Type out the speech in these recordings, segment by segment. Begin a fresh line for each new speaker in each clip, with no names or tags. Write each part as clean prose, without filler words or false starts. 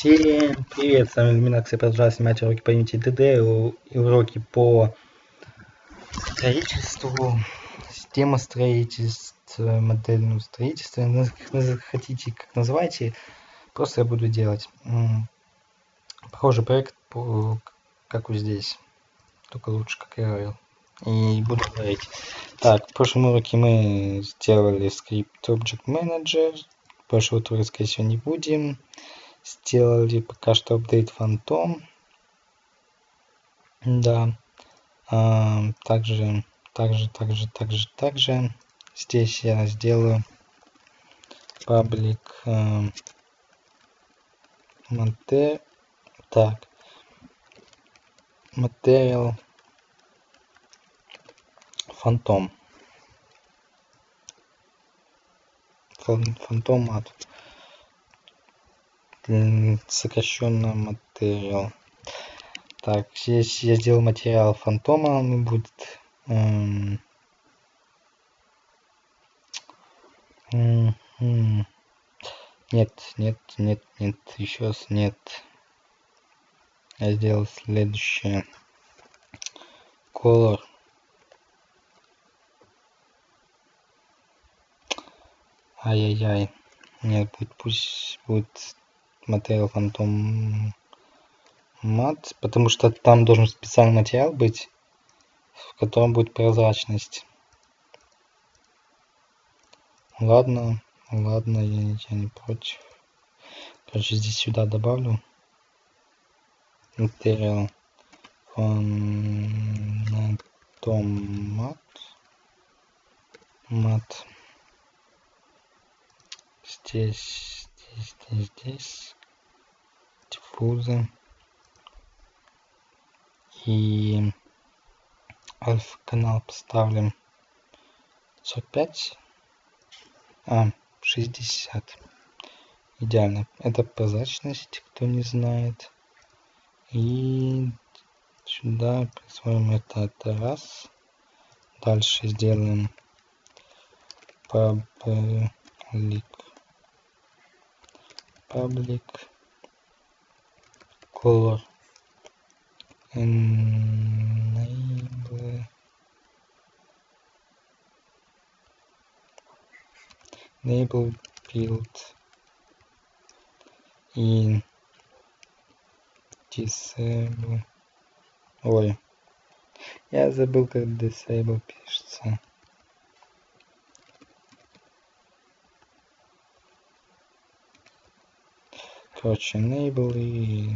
Всем привет, с вами Люминакс, я продолжаю снимать уроки по Unity 3D и уроки по строительству, система строительства, модельному строительству, как хотите, как называйте, просто я буду делать. Похожий проект, как вот здесь, только лучше, как я говорил, и буду говорить. Так, в прошлом уроке мы сделали скрипт Object Manager, прошлого тура, скорее всего, не будем. Сделали пока что апдейт Phantom. Да. Также здесь я сделаю public material Phantom. Phantom Mat. Сокращенно материал. Так, здесь я сделал материал фантома, он будет нет, еще раз нет. Я сделал следующее. Color. Ай-яй-яй. Нет, пусть будет материал фантом мат, потому что там должен специальный материал быть, в котором будет прозрачность. Ладно, я не против. Короче, здесь сюда добавлю материал фантом мат. Здесь диффузы и альфа канал поставим 45, 60. Идеально. Это прозрачность, кто не знает. И сюда присвоим это раз. Дальше сделаем public color enable build и disable. Ой, я забыл, как disable пишется. Короче, enable и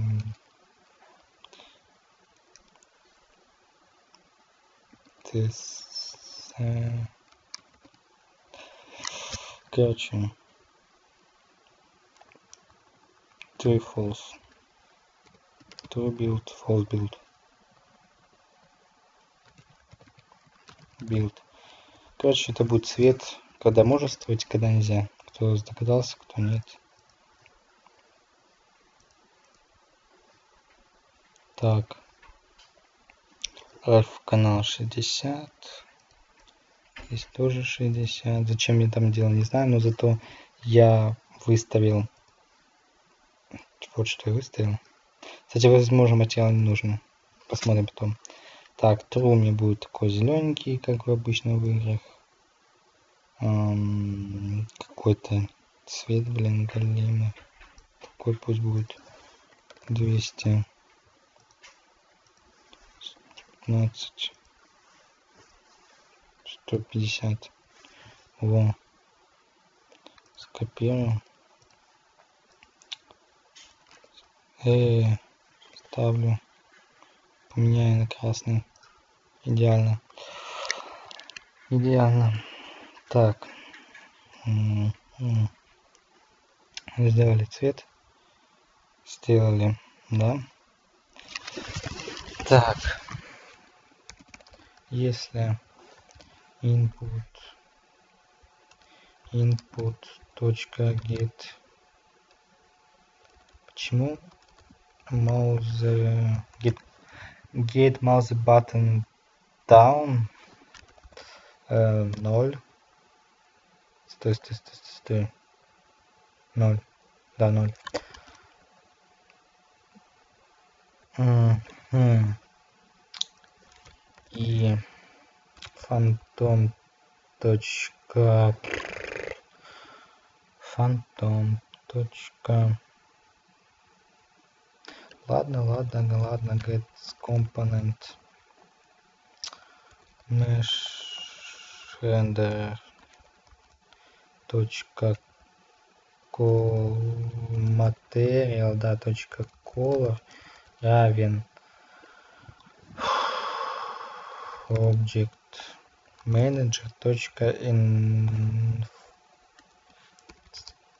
короче, true false, true build, false build. Короче, это будет цвет, когда можно строить, когда нельзя. Кто догадался, кто нет. Так, альфа канал 60. Здесь тоже 60. Зачем я там делал, не знаю, но зато я выставил. Вот что я выставил. Кстати, возможно, материал не нужно. Посмотрим потом. Так, true мне будет такой зелененький, как в обычно в играх. Какой-то цвет, галимый. Такой пусть будет 200. 15. 150. Во. Скопирую. Ставлю. Поменяю на красный. Идеально. Так. Сделали цвет. Сделали, да? Так. Если input.get. Почему mouse get mouse button down 0. Стой. 0. Да, 0. Мгм. И фантом точка фантом точка ладно get component mesh render точка material, да, точка color равен object manager точка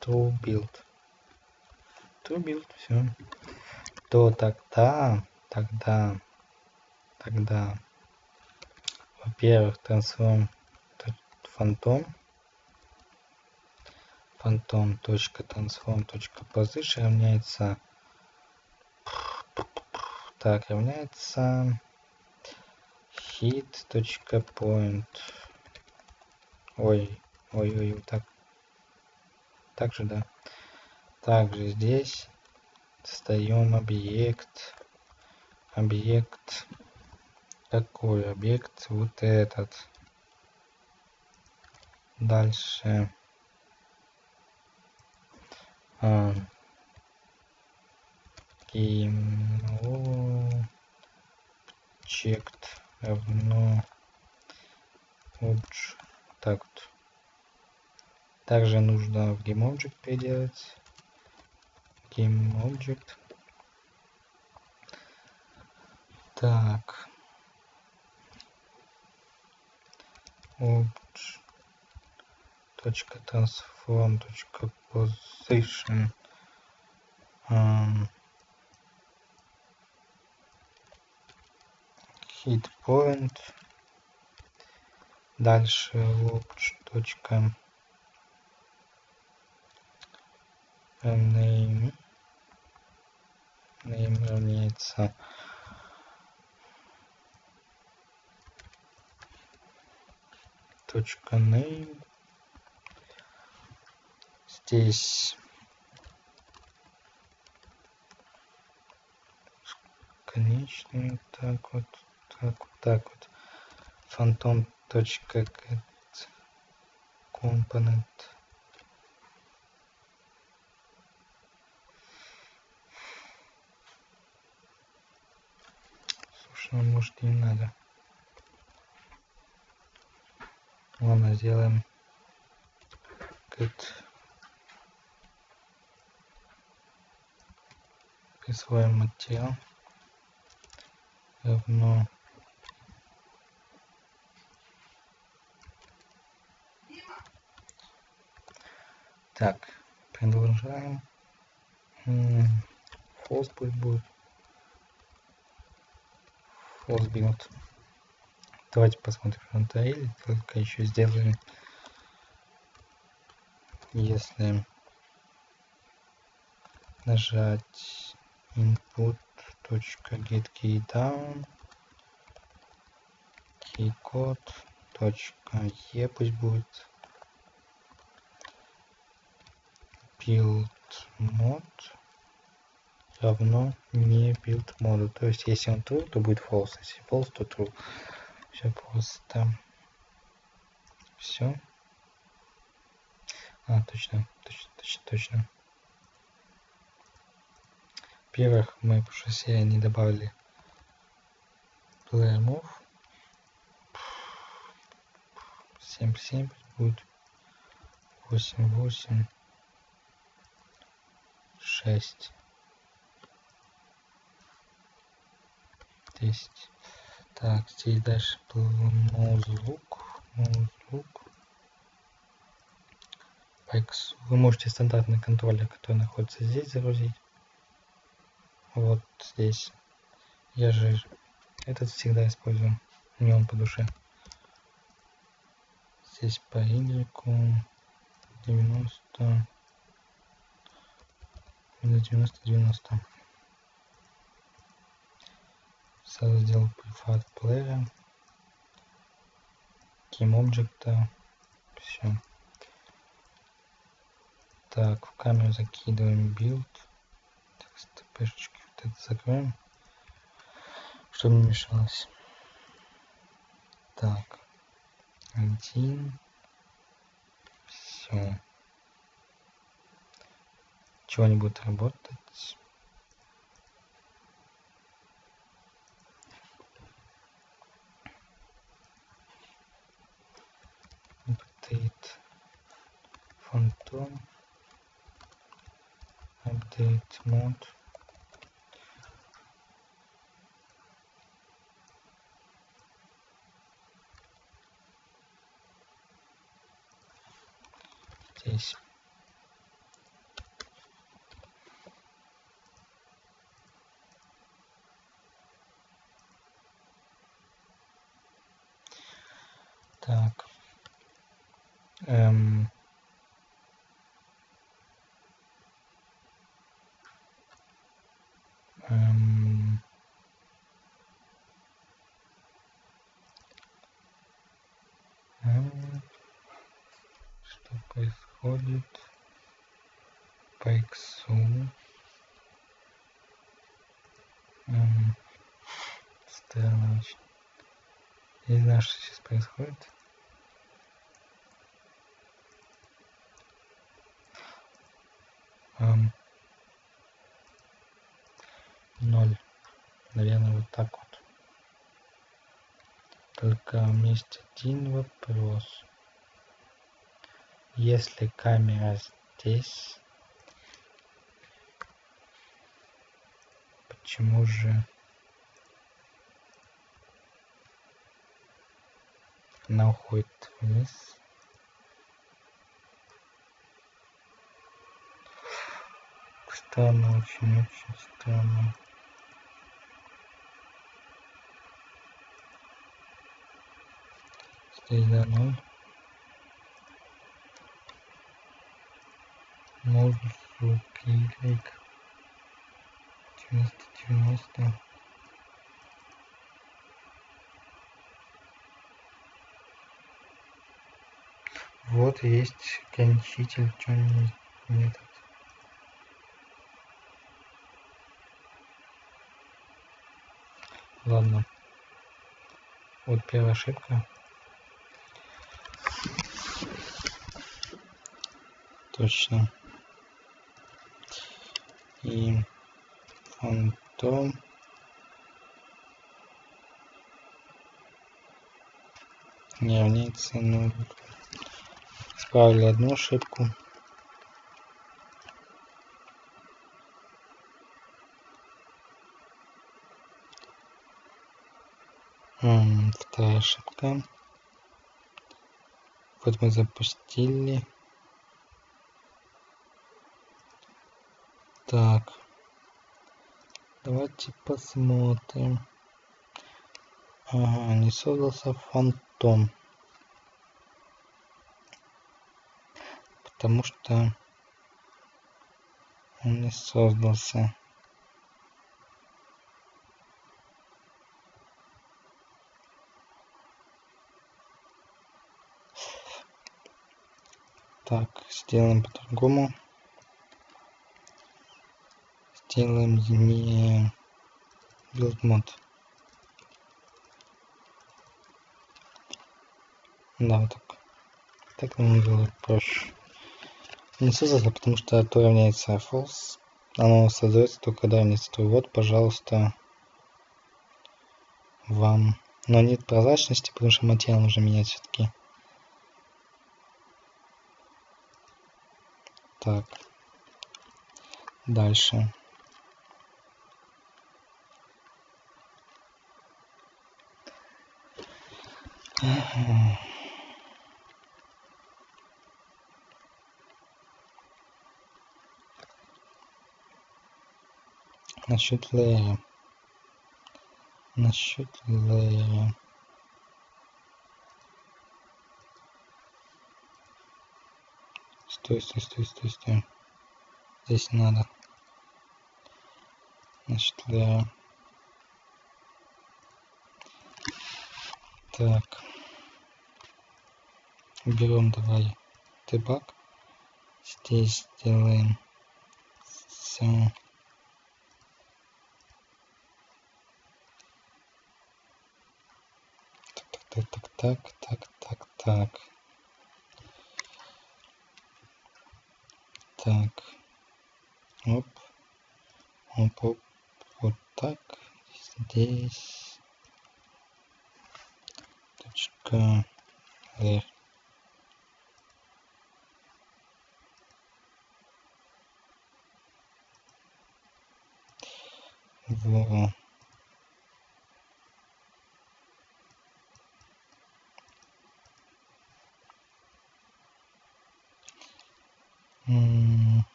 to build все. То тогда во-первых, трансформ фантом точка трансформ точка position равняется hit точка point. Ой, так же, да. Также здесь создаем объект. Какой объект? Вот этот. Дальше. Object равно object. Так вот. Также нужно в GameObject переделать. GameObject. Так. Object. Точка transform. Точка position. Hit point. Дальше object. Точка name равняется точка name. Здесь конечный, так вот. Фантом точка get component. Слушай, ну может и не надо. Ладно, сделаем get. Присвоим материал равно так, продолжаем. False будет false build. Давайте посмотрим на трейлер, только еще сделаем, если нажать input .get key down key code .e пусть будет build mode равно не build моду. То есть если он true, то будет false, если false, то true. Все просто. Все. Точно. Во-первых, мы по шоссе не добавили player move. 7 будет 8 6 10. Так, здесь дальше был mouse look. Вы можете стандартный контроллер, который находится здесь, загрузить. Вот здесь. Я же этот всегда использую. Мне он по душе. Здесь по Y 90. Сразу сделал preferred player. GameObject. Все. Так, в камеру закидываем build. Так, стпшечки вот это закроем. чтобы не мешалось. Так. 1. Все. Чего не будет работать? Update Phantom. Update mode. Здесь. Так. Что происходит по иксу? Странно очень. Я не знаю, что сейчас происходит. Ноль. Наверное, вот так вот. Только есть один вопрос. Если камера здесь, почему же она уходит вниз? Странно, очень странно. Здесь да, 0. 0, звук, Y. 90. Вот есть ограничитель, что нет. Ладно. Вот первая ошибка. Точно. И фантом. Не равняется 0. Исправили одну ошибку. Вторая ошибка. Вот мы запустили. Так. Давайте посмотрим. Ага, не создался фантом. Потому что он не создался. Так, сделаем по-другому. Сделаем не build mod. Да, вот так. Так нам было проще. Не создаться, потому что то равняется false. Оно создается только когда равняется true. Вот, пожалуйста, вам. Но нет прозрачности, потому что материал нужно менять все-таки. Так. Дальше. Насчет леера. Стой. Здесь не надо. Значит, леер. Так. Берем давай debug. Здесь сделаем все. так. Так. Оп. Вот так. Здесь. Точка. R. Во.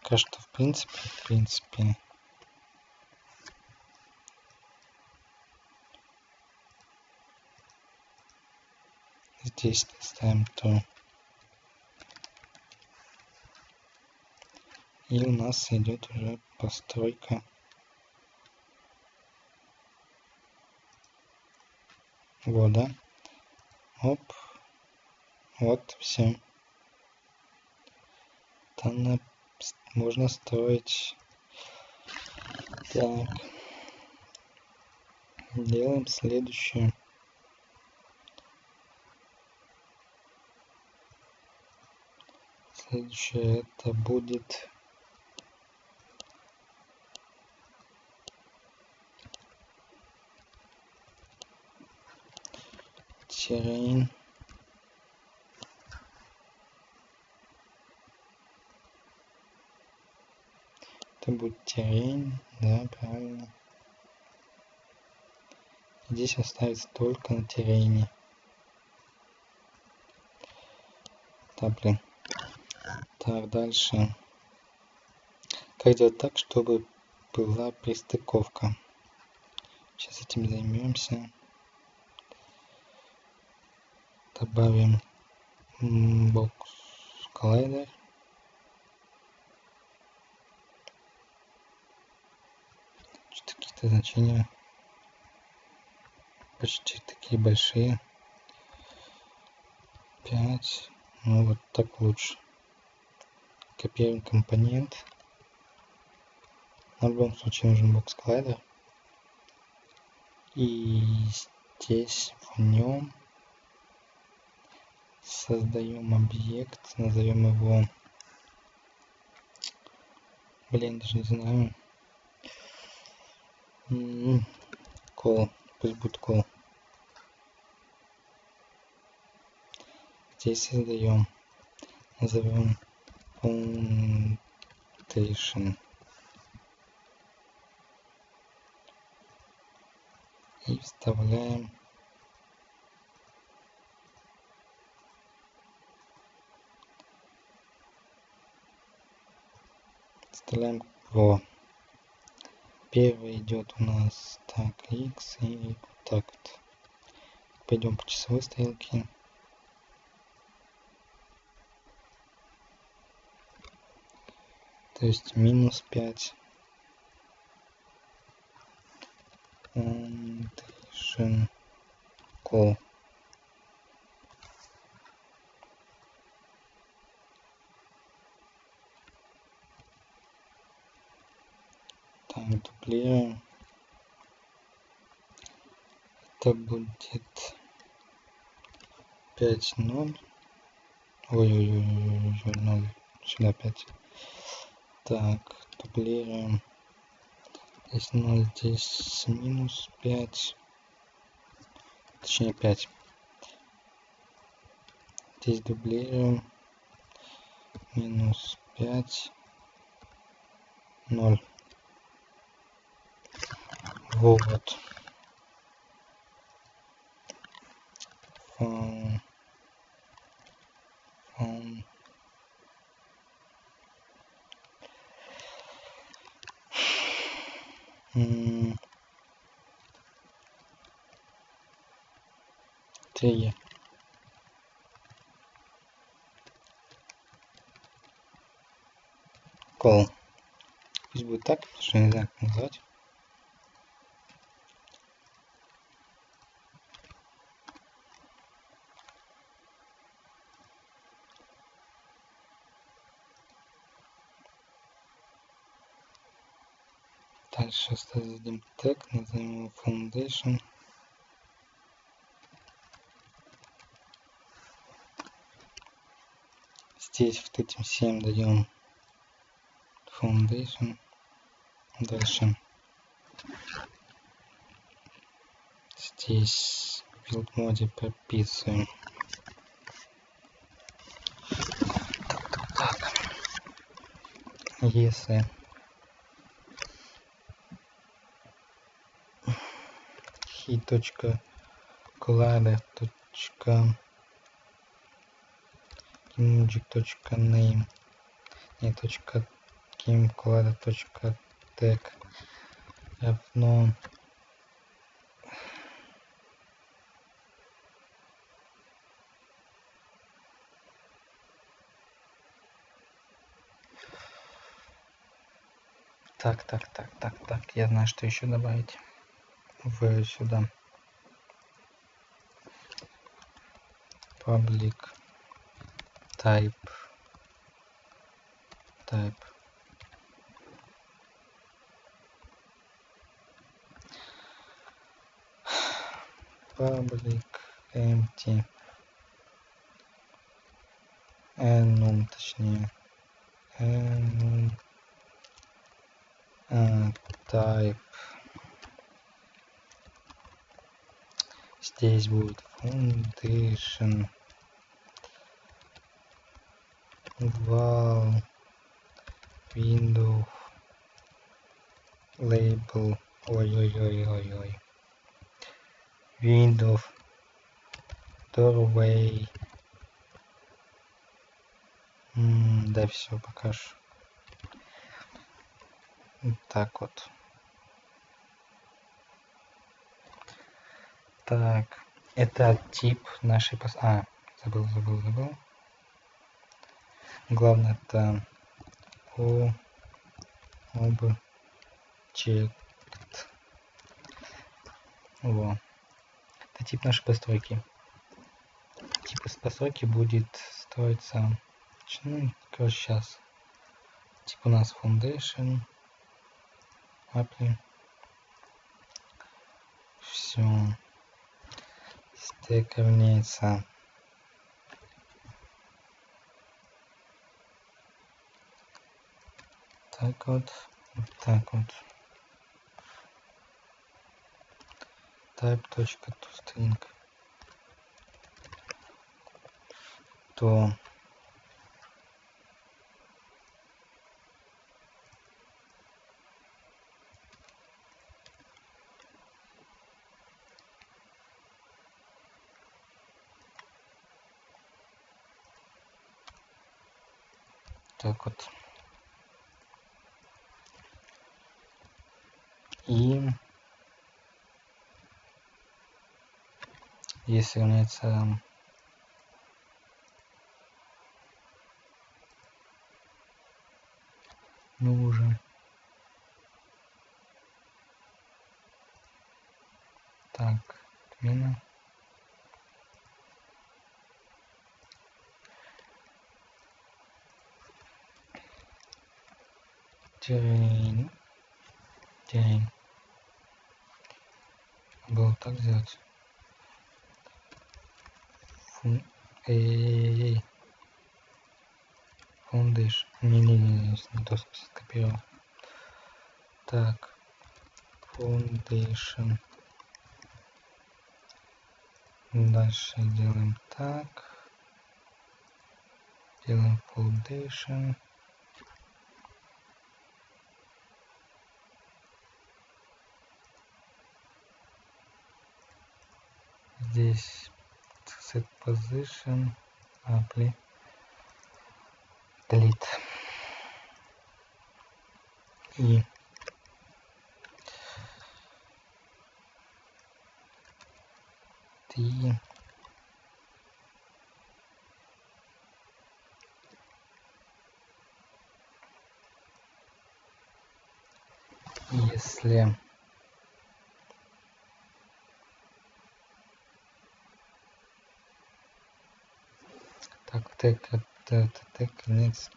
Пока что в принципе здесь ставим то. И у нас идет уже постройка. Вот, да? Оп. Вот, все. Там можно строить. Так. Делаем следующее. Следующее это будет terrain. Это будет terrain, да, правильно. Здесь оставится только на террейне. Да, блин. Так, дальше. Как делать так, чтобы была пристыковка? Сейчас этим займемся. Добавим box collider. Что-то какие-то значения почти такие большие. 5. Ну вот так лучше. Копируем компонент. В любом случае нужен box collider. И здесь в нем создаем объект, назовем его, блин, даже не знаю, call, пусть будет call. Здесь создаем, назовем foundation и вставляем во. Первый идет у нас так x и вот так вот. Пойдем по часовой стрелке. То есть минус 5. Foundation call. Так, дублируем. Это будет 5-0. Ой, 0. Сюда 5. Так, дублируем. Здесь 0, здесь минус 5. Точнее 5. Здесь дублируем. Минус 5. 0. Вот. Триггер. Call. Пусть будет так, потому что не знаю, как назвать. Дальше создадим тег, назовем его foundation. Здесь вот этим всем даем foundation. Дальше здесь в build моде прописываем. Так. Если he.collider.img.name не .gamecollider.tag равно так, я знаю, что еще добавить в сюда. Public type public empty enum, точнее enum type. Здесь будет foundation val window label ой window doorway. Да, все покажу. Так вот. Так, это тип нашей забыл. Главное это object. Во. Это тип нашей постройки. Тип постройки будет строиться. Короче, сейчас. Тип у нас foundation. Apply. Все. Стек равняется. Так вот. Type.toString. То так вот. И если равняется нужен. Так, отмена. Террейн. Было так сделать. Foundation. Не то скопировал. Так. Foundation. Дальше делаем так. Делаем foundation. Здесь set position. Apply. Delete. И если так тег конец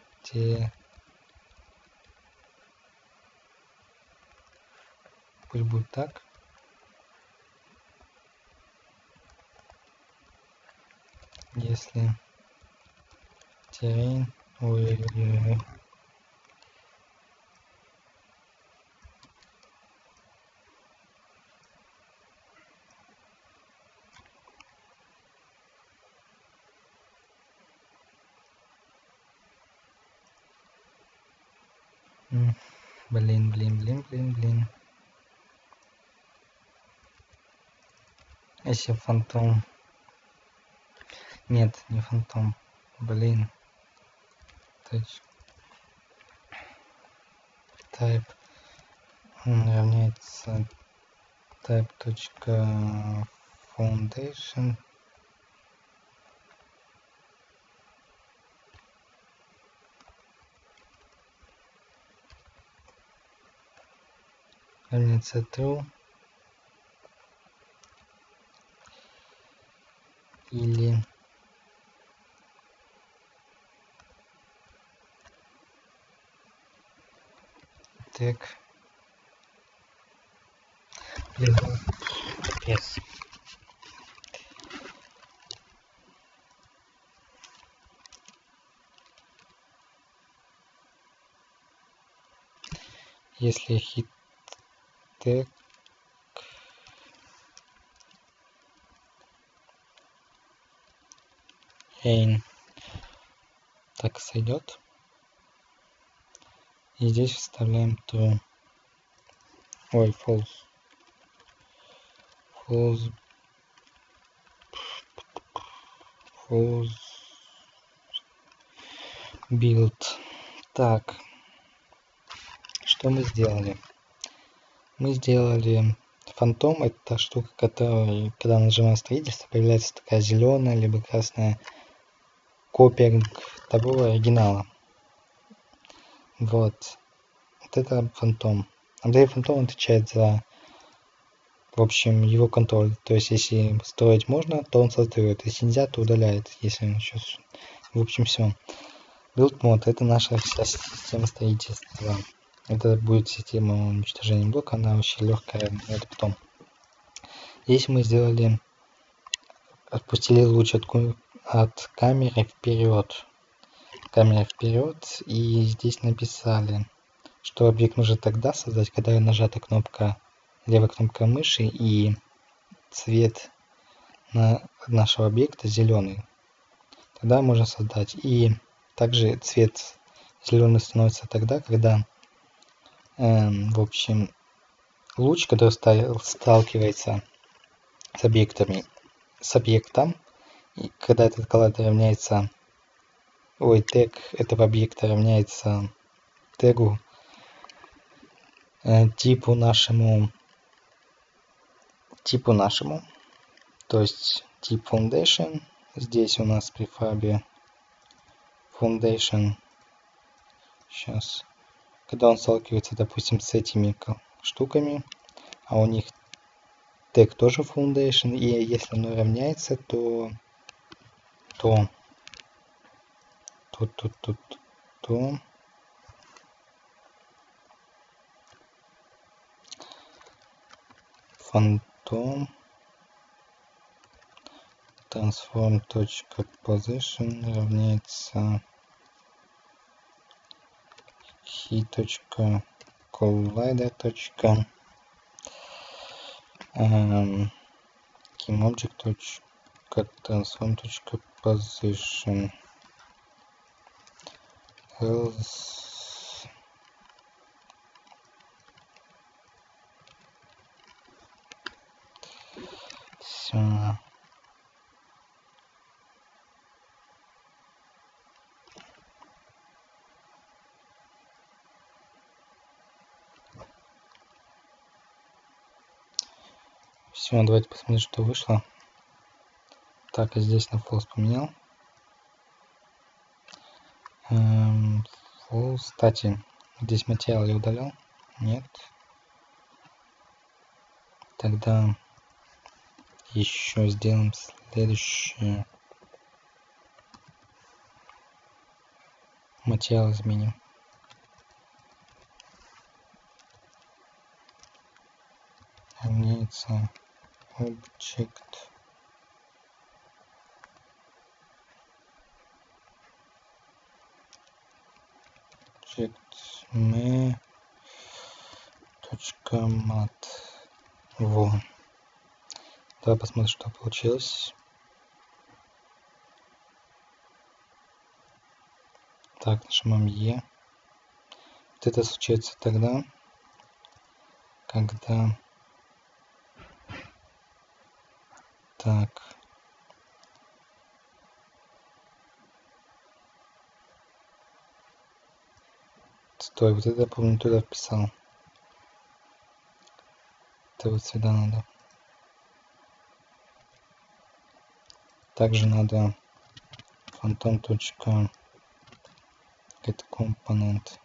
Пусть будет так. Если terrain, ой-ой-ой, блин. Если фантом. Нет, не фантом. Блин. Type равняется type.foundation равняется true или так. Блин, капец. Если hit tag rain так сойдет. И здесь вставляем true. Ой, false. False build. Так. Что мы сделали? Мы сделали фантом. Это штука, которая, когда нажимаем строительство, появляется такая зеленая либо красная копия того оригинала. Вот. Вот это фантом. Андрей Фантом отвечает за, в общем, его контроль. То есть, если строить можно, то он создает. Если нельзя, то удаляет. Если он сейчас... В общем, все. Build мод — это наша вся система строительства. Это будет система уничтожения блока. Она очень легкая. Это потом. Здесь мы сделали... Отпустили луч от камеры вперед. И здесь написали, что объект нужно тогда создать, когда нажата кнопка, левая кнопка мыши, и цвет нашего объекта зеленый. Тогда можно создать. И также цвет зеленый становится тогда, когда, в общем, луч, который сталкивается с объектом, и когда этот коллайдер равняется, тег этого объекта равняется тегу типу нашему, то есть тип foundation. Здесь у нас при фабе foundation. Сейчас, когда он сталкивается, допустим, с этими штуками, а у них тег тоже foundation, и если оно равняется, то фантом transform.position равняется key.collider. KeyObject.transform.position else все. Все, давайте посмотрим, что вышло. Так, и здесь на false поменял. False. Кстати, здесь материал я удалял? Нет. Тогда еще сделаем следующее. Материал изменим. называется object me.mat. Во. Давай посмотрим, что получилось. Так, нажимаем E. Вот это случается тогда, когда... Так. Стой, вот это, помню, туда вписал. Это вот сюда надо. Также надо phantom.getComponent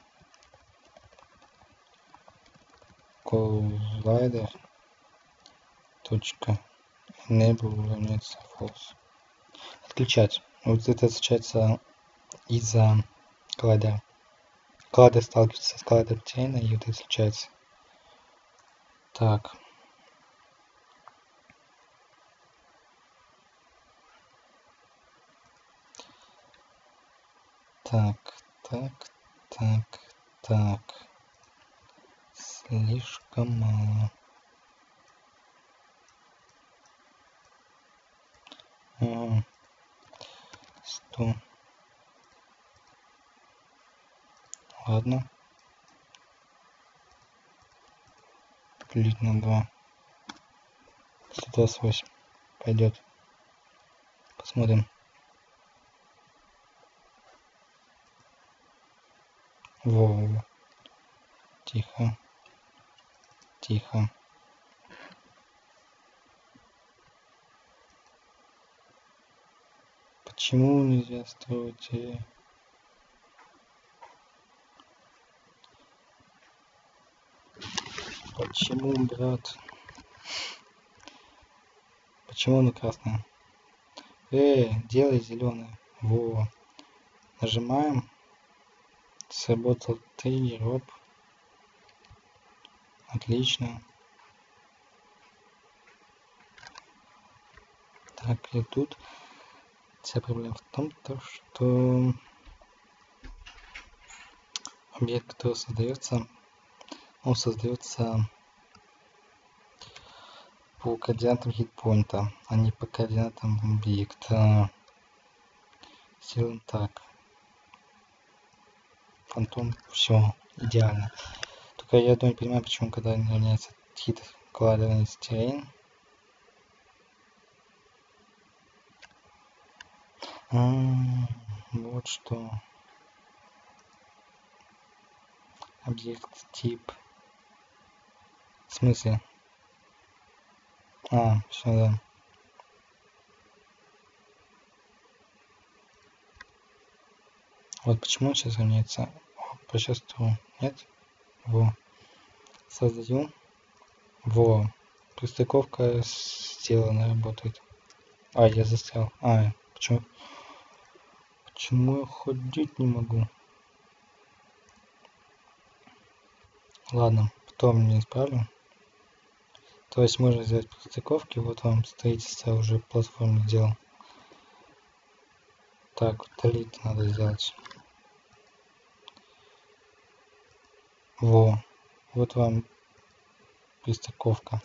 collider .enable равняется false. Отключать. Вот это случается из-за коллайдера. Коллайдер сталкивается с коллайдером чейна, и вот это случается. Так. Так. Слишком мало. 100. Ладно. Делить на 2. 128. Пойдет. Посмотрим. Во. Тихо. Почему нельзя строить? Почему, брат? Почему оно красное? Делай зеленое. Во. Нажимаем. Сработал триггер. Оп. Отлично. Так, и тут вся проблема в том, что объект, который создается, он создается по координатам хитпоинта, а не по координатам объекта. Сделаем так. Фантом, все, идеально. Только я не понимаю, почему, когда не равняется хит, коллайдер равняется террейн. Вот что. Объект тип. В смысле? Все, да. Вот почему сейчас равняется. По частоту. Нет? Во. Создаю. Во. Пристыковка сделана, работает. Я застрял. Почему? Почему я ходить не могу? Ладно, потом не исправлю. То есть можно сделать пристыковки. Вот вам строительство уже платформы сделал. Так, удалить надо сделать. Во. Вот вам пристыковка.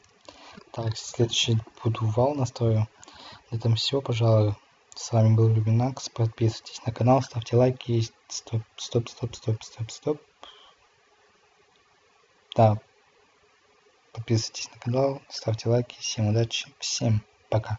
Так, следующий буду вал настрою. На этом все, пожалуй. С вами был Люминакс. Подписывайтесь на канал, ставьте лайки. Стоп. Да. Подписывайтесь на канал, ставьте лайки. Всем удачи. Всем пока.